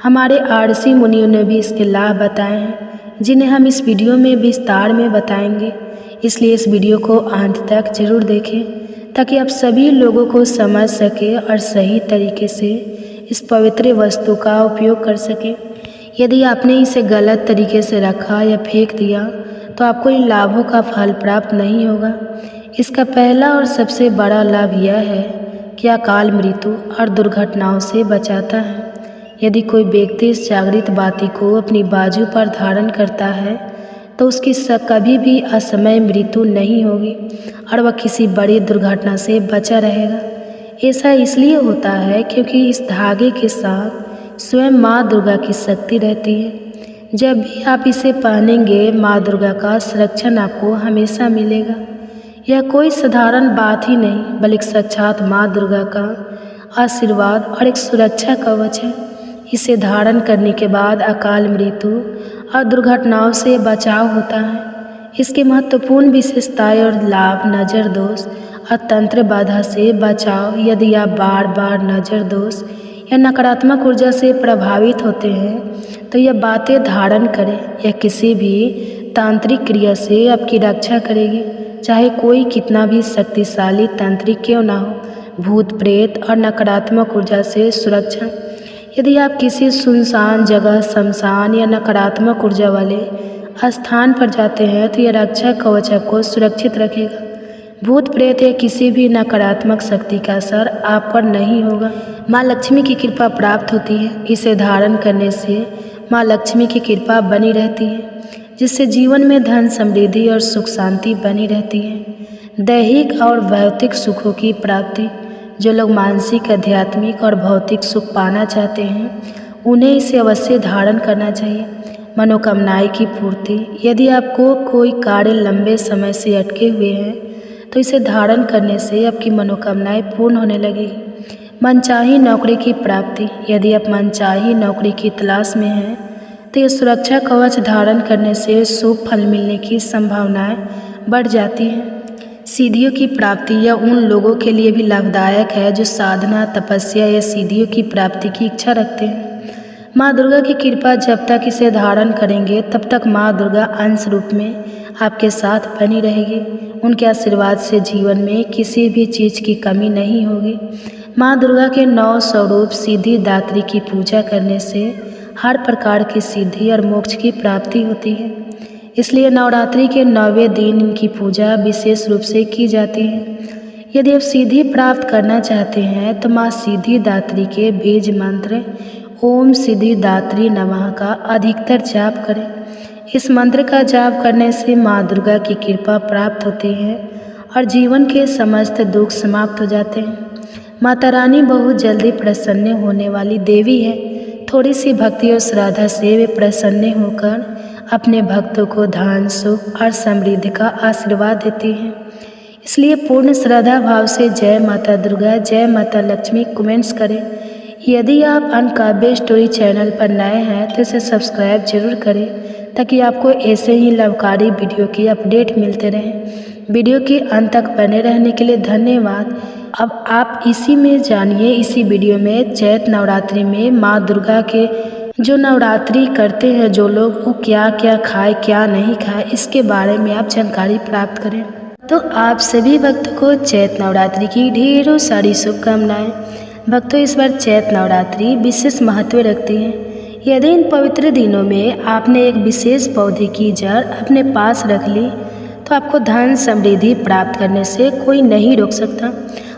हमारे आरसी मुनियों ने भी इसके लाभ बताए हैं, जिन्हें हम इस वीडियो में विस्तार में बताएंगे। इसलिए इस वीडियो को अंत तक जरूर देखें, ताकि आप सभी लोगों को समझ सके और सही तरीके से इस पवित्र वस्तु का उपयोग कर सकें। यदि आपने इसे गलत तरीके से रखा या फेंक दिया तो आपको इन लाभों का फल प्राप्त नहीं होगा। इसका पहला और सबसे बड़ा लाभ यह है कि अकाल मृत्यु और दुर्घटनाओं से बचाता है। यदि कोई व्यक्ति इस जागृत बाती को अपनी बाजू पर धारण करता है तो उसकी कभी भी असमय मृत्यु नहीं होगी और वह किसी बड़ी दुर्घटना से बचा रहेगा। ऐसा इसलिए होता है क्योंकि इस धागे के साथ स्वयं माँ दुर्गा की शक्ति रहती है। जब भी आप इसे पहनेंगे, माँ दुर्गा का संरक्षण आपको हमेशा मिलेगा। यह कोई साधारण बात ही नहीं, बल्कि साक्षात माँ दुर्गा का आशीर्वाद और एक सुरक्षा कवच है। इसे धारण करने के बाद अकाल मृत्यु और दुर्घटनाओं से बचाव होता है। इसकी महत्वपूर्ण विशेषताएं और लाभ: नज़र दोष और तंत्र बाधा से बचाव। यदि आप बार बार नज़र दोष या नकारात्मक ऊर्जा से प्रभावित होते हैं तो यह बातें धारण करें। यह किसी भी तांत्रिक क्रिया से आपकी रक्षा करेगी, चाहे कोई कितना भी शक्तिशाली तांत्रिक क्यों ना हो। भूत प्रेत और नकारात्मक ऊर्जा से सुरक्षा: यदि आप किसी सुनसान जगह, शमशान या नकारात्मक ऊर्जा वाले स्थान पर जाते हैं तो यह रक्षा कवच आपको सुरक्षित रखेगा। भूत प्रेत या किसी भी नकारात्मक शक्ति का असर आप पर नहीं होगा। माँ लक्ष्मी की कृपा प्राप्त होती है। इसे धारण करने से माँ लक्ष्मी की कृपा बनी रहती है, जिससे जीवन में धन, समृद्धि और सुख शांति बनी रहती है। दैहिक और भौतिक सुखों की प्राप्ति: जो लोग मानसिक, आध्यात्मिक और भौतिक सुख पाना चाहते हैं उन्हें इसे अवश्य धारण करना चाहिए। मनोकामनाएं की पूर्ति: यदि आपको कोई कार्य लंबे समय से अटके हुए हैं तो इसे धारण करने से आपकी मनोकामनाएं पूर्ण होने लगेगी। मनचाही नौकरी की प्राप्ति: यदि आप मनचाही नौकरी की तलाश में हैं तो यह सुरक्षा कवच धारण करने से शुभ फल मिलने की संभावनाएं बढ़ जाती हैं। सिद्धियों की प्राप्ति: यह उन लोगों के लिए भी लाभदायक है जो साधना, तपस्या या सिद्धियों की प्राप्ति की इच्छा रखते हैं। माँ दुर्गा की कृपा: जब तक इसे धारण करेंगे तब तक माँ दुर्गा अंश रूप में आपके साथ बनी रहेगी। उनके आशीर्वाद से जीवन में किसी भी चीज़ की कमी नहीं होगी। माँ दुर्गा के 9 स्वरूप सिद्धि दात्री की पूजा करने से हर प्रकार की सिद्धि और मोक्ष की प्राप्ति होती है। इसलिए नवरात्रि के 9वें दिन इनकी पूजा विशेष रूप से की जाती है। यदि आप सिद्धि प्राप्त करना चाहते हैं तो माँ सिद्धि दात्री के बीज मंत्र ओम सिद्धि दात्री नमः का अधिकतर जाप करें। इस मंत्र का जाप करने से माँ दुर्गा की कृपा प्राप्त होती है और जीवन के समस्त दुख समाप्त हो जाते हैं। माता रानी बहुत जल्दी प्रसन्न होने वाली देवी है। थोड़ी सी भक्ति और श्रद्धा से वे प्रसन्न होकर अपने भक्तों को धन, सुख और समृद्धि का आशीर्वाद देती हैं। इसलिए पूर्ण श्रद्धा भाव से जय माता दुर्गा, जय माता लक्ष्मी कमेंट्स करें। यदि आप अनकाव्य स्टोरी चैनल पर नए हैं तो इसे सब्सक्राइब जरूर करें, ताकि आपको ऐसे ही लाभकारी वीडियो की अपडेट मिलते रहें। वीडियो के अंत तक बने रहने के लिए धन्यवाद। अब आप इसी में जानिए, इसी वीडियो में चैत्र नवरात्रि में माँ दुर्गा के जो नवरात्रि करते हैं जो लोग, वो क्या क्या खाए क्या नहीं खाए, इसके बारे में आप जानकारी प्राप्त करें। तो आप सभी भक्तों को चैत्र नवरात्रि की ढेरों सारी शुभकामनाएं। भक्तों, इस बार चैत्र नवरात्रि विशेष महत्व रखती है। यदि इन पवित्र दिनों में आपने एक विशेष पौधे की जड़ अपने पास रख ली तो आपको धन समृद्धि प्राप्त करने से कोई नहीं रोक सकता।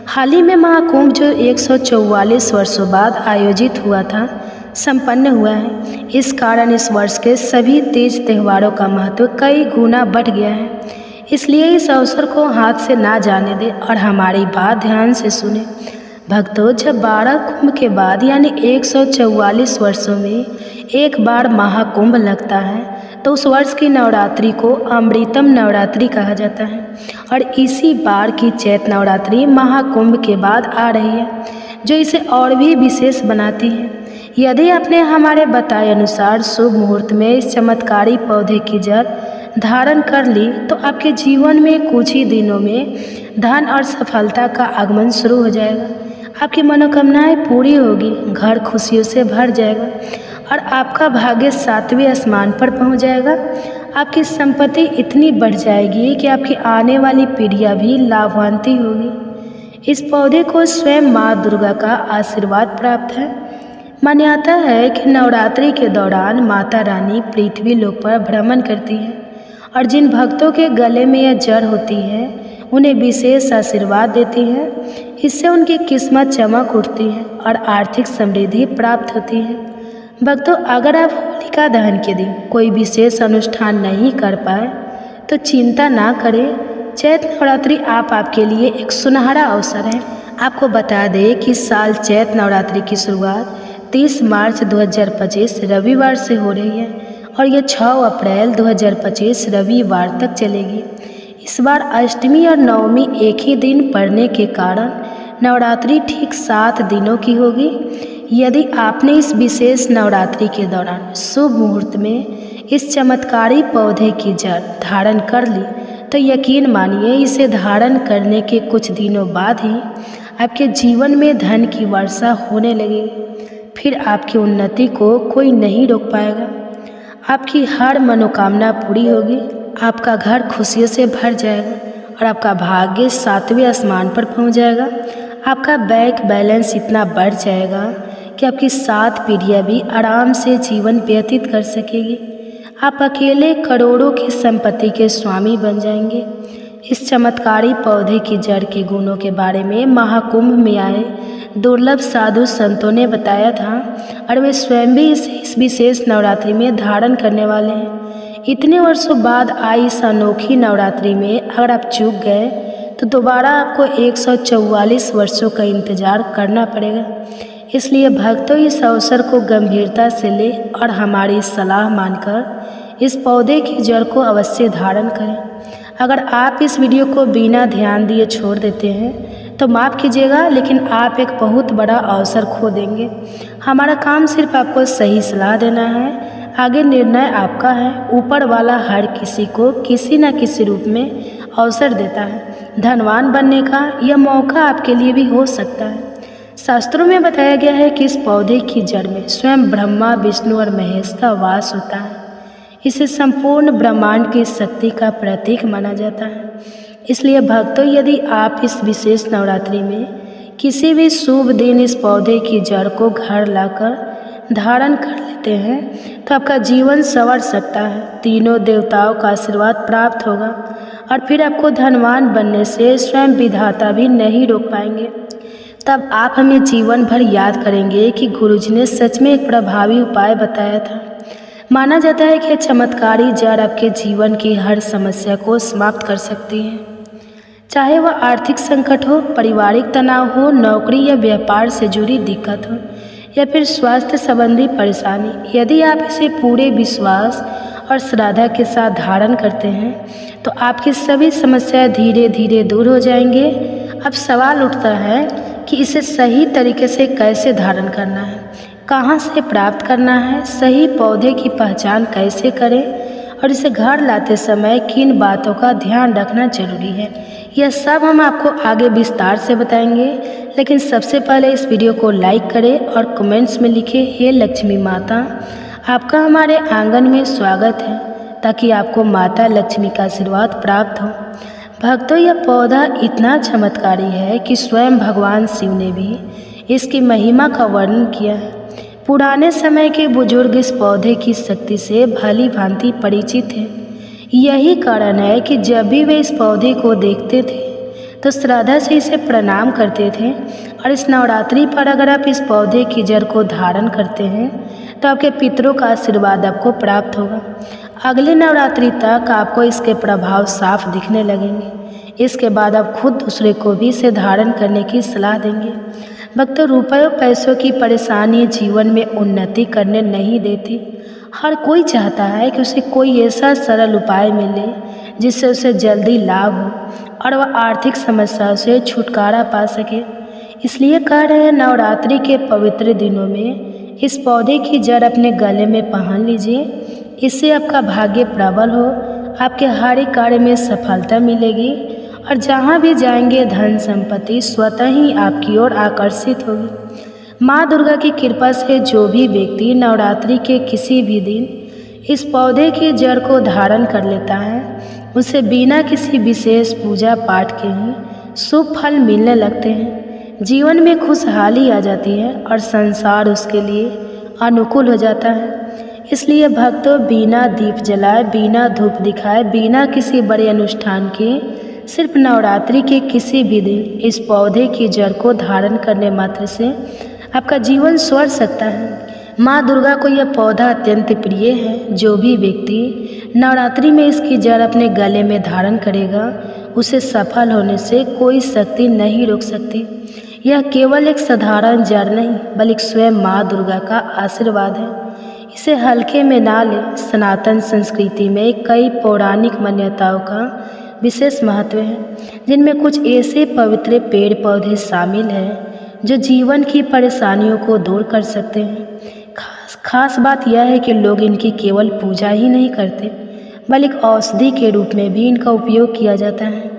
हाल ही में महाकुंभ जो 144 वर्षों बाद आयोजित हुआ था, संपन्न हुआ है। इस कारण इस वर्ष के सभी तीज त्योहारों का महत्व कई गुना बढ़ गया है। इसलिए इस अवसर को हाथ से ना जाने दें और हमारी बात ध्यान से सुने। भक्तों, जब 12 कुंभ के बाद यानी 144 वर्षों में एक बार महाकुंभ लगता है तो उस वर्ष की नवरात्रि को अमृतम नवरात्रि कहा जाता है। और इसी बार की चैत्र नवरात्रि महाकुंभ के बाद आ रही है, जो इसे और भी विशेष बनाती है। यदि आपने हमारे बताए अनुसार शुभ मुहूर्त में इस चमत्कारी पौधे की जड़ धारण कर ली तो आपके जीवन में कुछ ही दिनों में धन और सफलता का आगमन शुरू हो जाएगा। आपकी मनोकामनाएं पूरी होगी, घर खुशियों से भर जाएगा और आपका भाग्य 7वें आसमान पर पहुंच जाएगा। आपकी संपत्ति इतनी बढ़ जाएगी कि आपकी आने वाली पीढ़ियां भी लाभान्वित होगी। इस पौधे को स्वयं माँ दुर्गा का आशीर्वाद प्राप्त है। मान्यता है कि नवरात्रि के दौरान माता रानी पृथ्वी लोक पर भ्रमण करती है और जिन भक्तों के गले में यह जड़ होती है उन्हें विशेष आशीर्वाद देती है। इससे उनकी किस्मत चमक उठती है और आर्थिक समृद्धि प्राप्त होती है। भक्तों, अगर आप होलिका दहन के दिन कोई विशेष अनुष्ठान नहीं कर पाए तो चिंता ना करें। चैत्र नवरात्रि आपके लिए एक सुनहरा अवसर है। आपको बता दें कि इस साल चैत्र नवरात्रि की शुरुआत 30 मार्च 2025 रविवार से हो रही है और यह 6 अप्रैल 2025 रविवार तक चलेगी। इस बार अष्टमी और नवमी एक ही दिन पड़ने के कारण नवरात्रि ठीक 7 दिनों की होगी। यदि आपने इस विशेष नवरात्रि के दौरान शुभ मुहूर्त में इस चमत्कारी पौधे की जड़ धारण कर ली तो यकीन मानिए इसे धारण करने के कुछ दिनों बाद ही आपके जीवन में धन की वर्षा होने लगेगी। फिर आपकी उन्नति को कोई नहीं रोक पाएगा। आपकी हर मनोकामना पूरी होगी, आपका घर खुशियों से भर जाएगा और आपका भाग्य 7वें आसमान पर पहुंच जाएगा। आपका बैंक बैलेंस इतना बढ़ जाएगा कि आपकी 7 पीढ़ियाँ भी आराम से जीवन व्यतीत कर सकेगी। आप अकेले करोड़ों की संपत्ति के स्वामी बन जाएंगे। इस चमत्कारी पौधे की जड़ के गुणों के बारे में महाकुंभ में आए दुर्लभ साधु संतों ने बताया था और वे स्वयं भी इस विशेष नवरात्रि में धारण करने वाले हैं। इतने वर्षों बाद आई इस अनोखी नवरात्रि में अगर आप चूक गए तो दोबारा आपको 144 वर्षों का इंतजार करना पड़ेगा। इसलिए भक्तों, इस अवसर को गंभीरता से ले और हमारी सलाह मानकर इस पौधे की जड़ को अवश्य धारण करें। अगर आप इस वीडियो को बिना ध्यान दिए छोड़ देते हैं तो माफ़ कीजिएगा, लेकिन आप एक बहुत बड़ा अवसर खो देंगे। हमारा काम सिर्फ आपको सही सलाह देना है, आगे निर्णय आपका है। ऊपर वाला हर किसी को किसी न किसी रूप में अवसर देता है। धनवान बनने का यह मौका आपके लिए भी हो सकता है। शास्त्रों में बताया गया है कि इस पौधे की जड़ में स्वयं ब्रह्मा, विष्णु और महेश का वास होता है। इसे संपूर्ण ब्रह्मांड की शक्ति का प्रतीक माना जाता है। इसलिए भक्तों, यदि आप इस विशेष नवरात्रि में किसी भी शुभ दिन इस पौधे की जड़ को घर लाकर धारण कर लेते हैं तो आपका जीवन संवर सकता है। तीनों देवताओं का आशीर्वाद प्राप्त होगा और फिर आपको धनवान बनने से स्वयं विधाता भी नहीं रोक पाएंगे। तब आप हमें जीवन भर याद करेंगे कि गुरुजी ने सच में एक प्रभावी उपाय बताया था। माना जाता है कि यह चमत्कारी जड़ आपके जीवन की हर समस्या को समाप्त कर सकती है, चाहे वह आर्थिक संकट हो, पारिवारिक तनाव हो, नौकरी या व्यापार से जुड़ी दिक्कत हो या फिर स्वास्थ्य संबंधी परेशानी। यदि आप इसे पूरे विश्वास और श्रद्धा के साथ धारण करते हैं तो आपकी सभी समस्याएं धीरे धीरे दूर हो जाएंगे। अब सवाल उठता है कि इसे सही तरीके से कैसे धारण करना है, कहाँ से प्राप्त करना है, सही पौधे की पहचान कैसे करें और इसे घर लाते समय किन बातों का ध्यान रखना जरूरी है, यह सब हम आपको आगे विस्तार से बताएंगे। लेकिन सबसे पहले इस वीडियो को लाइक करें और कमेंट्स में लिखें, हे लक्ष्मी माता, आपका हमारे आंगन में स्वागत है, ताकि आपको माता लक्ष्मी का आशीर्वाद प्राप्त हो। भक्तों, यह पौधा इतना चमत्कारी है कि स्वयं भगवान शिव ने भी इसकी महिमा का वर्णन किया है। पुराने समय के बुजुर्ग इस पौधे की शक्ति से भली भांति परिचित हैं। यही कारण है कि जब भी वे इस पौधे को देखते थे तो श्रद्धा से इसे प्रणाम करते थे। और इस नवरात्रि पर अगर आप इस पौधे की जड़ को धारण करते हैं तो आपके पितरों का आशीर्वाद आपको प्राप्त होगा। अगले नवरात्रि तक आपको इसके प्रभाव साफ दिखने लगेंगे। इसके बाद आप खुद दूसरे को भी इसे धारण करने की सलाह देंगे। भक्तों, रुपयों पैसों की परेशानी जीवन में उन्नति करने नहीं देती। हर कोई चाहता है कि उसे कोई ऐसा सरल उपाय मिले जिससे उसे जल्दी लाभ हो और वह आर्थिक समस्याओं से छुटकारा पा सके। इसलिए कह रहे हैं, नवरात्रि के पवित्र दिनों में इस पौधे की जड़ अपने गले में पहन लीजिए। इससे आपका भाग्य प्रबल हो, आपके हर एक कार्य में सफलता मिलेगी और जहाँ भी जाएंगे धन संपत्ति स्वतः ही आपकी ओर आकर्षित होगी। माँ दुर्गा की कृपा से जो भी व्यक्ति नवरात्रि के किसी भी दिन इस पौधे की जड़ को धारण कर लेता है, उसे बिना किसी विशेष पूजा पाठ के ही शुभ फल मिलने लगते हैं। जीवन में खुशहाली आ जाती है और संसार उसके लिए अनुकूल हो जाता है। इसलिए भक्तों, बिना दीप जलाए, बिना धूप दिखाए, बिना किसी बड़े अनुष्ठान के सिर्फ नवरात्रि के किसी भी दिन इस पौधे की जड़ को धारण करने मात्र से आपका जीवन स्वर सकता है। माँ दुर्गा को यह पौधा अत्यंत प्रिय है। जो भी व्यक्ति नवरात्रि में इसकी जड़ अपने गले में धारण करेगा, उसे सफल होने से कोई शक्ति नहीं रोक सकती। यह केवल एक साधारण जड़ नहीं, बल्कि स्वयं माँ दुर्गा का आशीर्वाद है। इसे हल्के में ना लें। सनातन संस्कृति में कई पौराणिक मान्यताओं का विशेष महत्व है, जिनमें कुछ ऐसे पवित्र पेड़ पौधे शामिल हैं जो जीवन की परेशानियों को दूर कर सकते हैं। खास बात यह है कि लोग इनकी केवल पूजा ही नहीं करते, बल्कि औषधि के रूप में भी इनका उपयोग किया जाता है।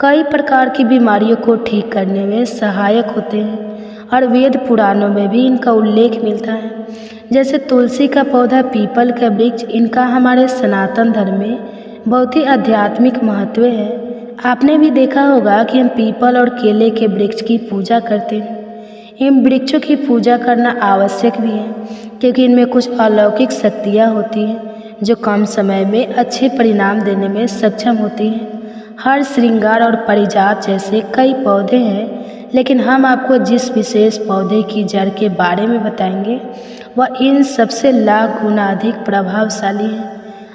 कई प्रकार की बीमारियों को ठीक करने में सहायक होते हैं और वेद पुराणों में भी इनका उल्लेख मिलता है। जैसे तुलसी का पौधा, पीपल का वृक्ष, इनका हमारे सनातन धर्म में बहुत ही आध्यात्मिक महत्व है। आपने भी देखा होगा कि हम पीपल और केले के वृक्ष की पूजा करते हैं। इन वृक्षों की पूजा करना आवश्यक भी है, क्योंकि इनमें कुछ अलौकिक शक्तियाँ होती हैं जो कम समय में अच्छे परिणाम देने में सक्षम होती हैं। हर श्रृंगार और पारिजात जैसे कई पौधे हैं, लेकिन हम आपको जिस विशेष पौधे की जड़ के बारे में बताएंगे वह इन सबसे लाख गुना अधिक प्रभावशाली है।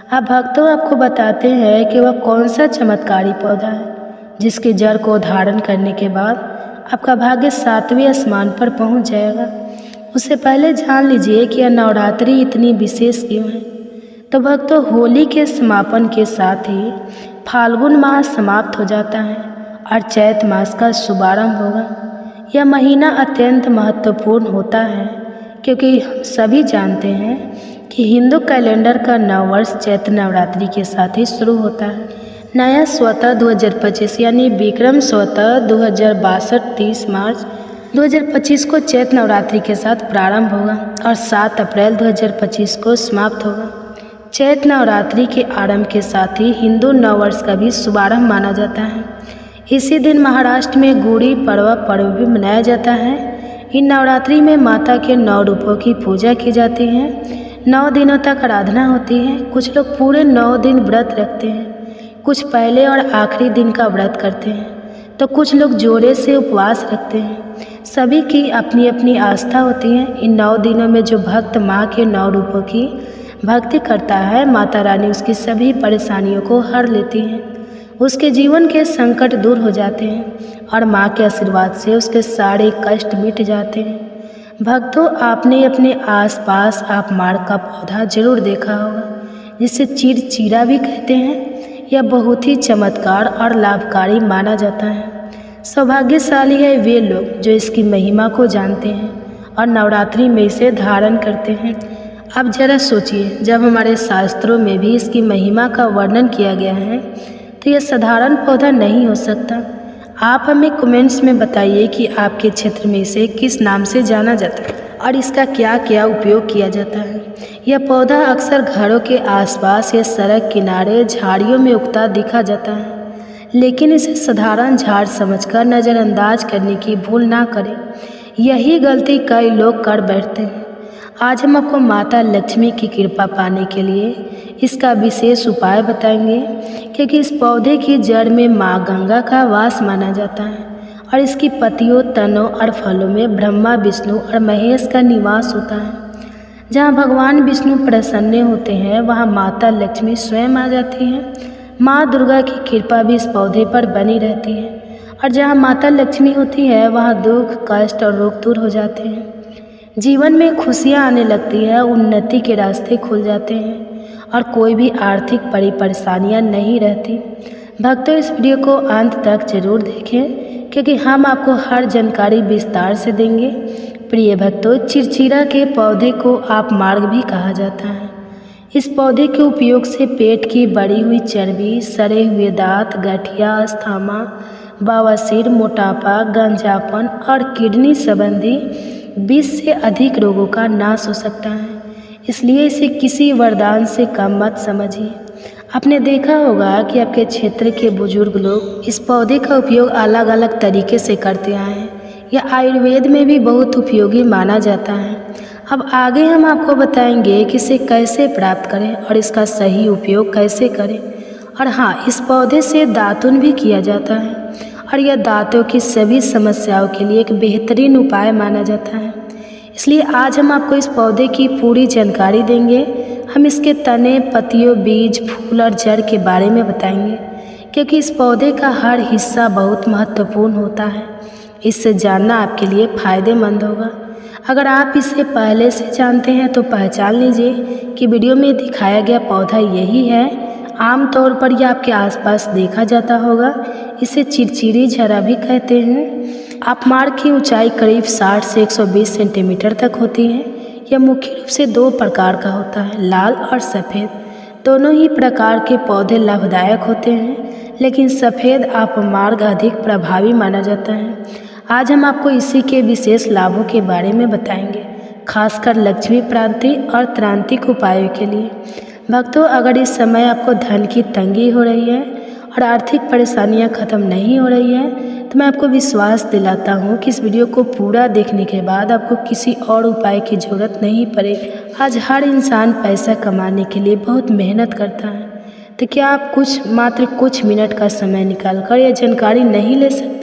अब भक्तों, आपको बताते हैं कि वह कौन सा चमत्कारी पौधा है जिसकी जड़ को धारण करने के बाद आपका भाग्य 7वें आसमान पर पहुंच जाएगा। उससे पहले जान लीजिए कि यह नवरात्रि इतनी विशेष क्यों है। तो भक्तों, होली के समापन के साथ ही फाल्गुन माह समाप्त हो जाता है और चैत मास का शुभारंभ होगा। यह महीना अत्यंत महत्वपूर्ण होता है, क्योंकि सभी जानते हैं कि हिंदू कैलेंडर का नववर्ष चैत्र नवरात्रि के साथ ही शुरू होता है। नया स्वतः 2025 यानी विक्रम स्वतः 2062 30 मार्च 2025 को चैत्र नवरात्रि के साथ प्रारंभ होगा और 7 अप्रैल 2025 को समाप्त होगा। चैत्र नवरात्रि के आरंभ के साथ ही हिंदू नववर्ष का भी शुभारंभ माना जाता है। इसी दिन महाराष्ट्र में गुड़ी पड़वा पर्व भी मनाया जाता है। इन नवरात्रि में माता के 9 रूपों की पूजा की जाती है। 9 दिनों तक आराधना होती है। कुछ लोग पूरे 9 दिन व्रत रखते हैं, कुछ पहले और आखिरी दिन का व्रत करते हैं, तो कुछ लोग जोड़े से उपवास रखते हैं। सभी की अपनी अपनी आस्था होती है। इन 9 दिनों में जो भक्त माँ के 9 रूपों की भक्ति करता है, माता रानी उसकी सभी परेशानियों को हर लेती हैं। उसके जीवन के संकट दूर हो जाते हैं और माँ के आशीर्वाद से उसके सारे कष्ट मिट जाते हैं। भक्तों, आपने अपने आसपास आप मार्ग का पौधा जरूर देखा होगा, जिसे चिरचीरा भी कहते हैं। यह बहुत ही चमत्कार और लाभकारी माना जाता है। सौभाग्यशाली है वे लोग जो इसकी महिमा को जानते हैं और नवरात्रि में इसे धारण करते हैं। अब जरा सोचिए, जब हमारे शास्त्रों में भी इसकी महिमा का वर्णन किया गया है, तो यह साधारण पौधा नहीं हो सकता। आप हमें कमेंट्स में बताइए कि आपके क्षेत्र में इसे किस नाम से जाना जाता है और इसका क्या क्या उपयोग किया जाता है। यह पौधा अक्सर घरों के आसपास या सड़क किनारे झाड़ियों में उगता दिखा जाता है, लेकिन इसे साधारण झाड़ समझकर नज़रअंदाज करने की भूल ना करें। यही गलती कई लोग कर बैठते हैं। आज हम आपको माता लक्ष्मी की कृपा पाने के लिए इसका विशेष उपाय बताएंगे, क्योंकि इस पौधे की जड़ में माँ गंगा का वास माना जाता है और इसकी पत्तियों, तनों और फलों में ब्रह्मा, विष्णु और महेश का निवास होता है। जहाँ भगवान विष्णु प्रसन्न होते हैं, वहाँ माता लक्ष्मी स्वयं आ जाती हैं। माँ दुर्गा की कृपा भी इस पौधे पर बनी रहती है और जहाँ माता लक्ष्मी होती है वहाँ दुख, कष्ट और रोग दूर हो जाते हैं। जीवन में खुशियाँ आने लगती है, उन्नति के रास्ते खुल जाते हैं और कोई भी आर्थिक बड़ी परेशानियाँ नहीं रहती। भक्तों, इस वीडियो को अंत तक जरूर देखें क्योंकि हम आपको हर जानकारी विस्तार से देंगे। प्रिय भक्तों, चिरचिरा के पौधे को आप मार्ग भी कहा जाता है। इस पौधे के उपयोग से पेट की बढ़ी हुई चर्बी, सड़े हुए दांत, गठिया, अस्थमा, बवासीर, मोटापा, गंजापन और किडनी संबंधी 20 से अधिक रोगों का नाश हो सकता है। इसलिए इसे किसी वरदान से कम मत समझिए। आपने देखा होगा कि आपके क्षेत्र के बुजुर्ग लोग इस पौधे का उपयोग अलग अलग तरीके से करते आए हैं। यह आयुर्वेद में भी बहुत उपयोगी माना जाता है। अब आगे हम आपको बताएंगे कि इसे कैसे प्राप्त करें और इसका सही उपयोग कैसे करें। और हाँ, इस पौधे से दातुन भी किया जाता है और यह दांतों की सभी समस्याओं के लिए एक बेहतरीन उपाय माना जाता है। इसलिए आज हम आपको इस पौधे की पूरी जानकारी देंगे। हम इसके तने, पत्तियों, बीज, फूल और जड़ के बारे में बताएंगे क्योंकि इस पौधे का हर हिस्सा बहुत महत्वपूर्ण होता है। इससे जानना आपके लिए फ़ायदेमंद होगा। अगर आप इसे पहले से जानते हैं तो पहचान लीजिए कि वीडियो में दिखाया गया पौधा यही है। आमतौर पर यह आपके आसपास देखा जाता होगा। इसे चिरचिरी झरा भी कहते हैं। आपमार्ग की ऊंचाई करीब 60 से 120 सेंटीमीटर तक होती है। यह मुख्य रूप से 2 प्रकार का होता है, लाल और सफ़ेद। दोनों ही प्रकार के पौधे लाभदायक होते हैं, लेकिन सफ़ेद आपमार्ग अधिक प्रभावी माना जाता है। आज हम आपको इसी के विशेष लाभों के बारे में बताएंगे, खासकर लक्ष्मी प्राप्ति और त्रांतिक उपायों के लिए। भक्तों, अगर इस समय आपको धन की तंगी हो रही है और आर्थिक परेशानियां खत्म नहीं हो रही है तो मैं आपको विश्वास दिलाता हूं कि इस वीडियो को पूरा देखने के बाद आपको किसी और उपाय की ज़रूरत नहीं पड़ेगी। आज हर इंसान पैसा कमाने के लिए बहुत मेहनत करता है, तो क्या आप मात्र कुछ मिनट का समय निकाल कर यह जानकारी नहीं ले सकते?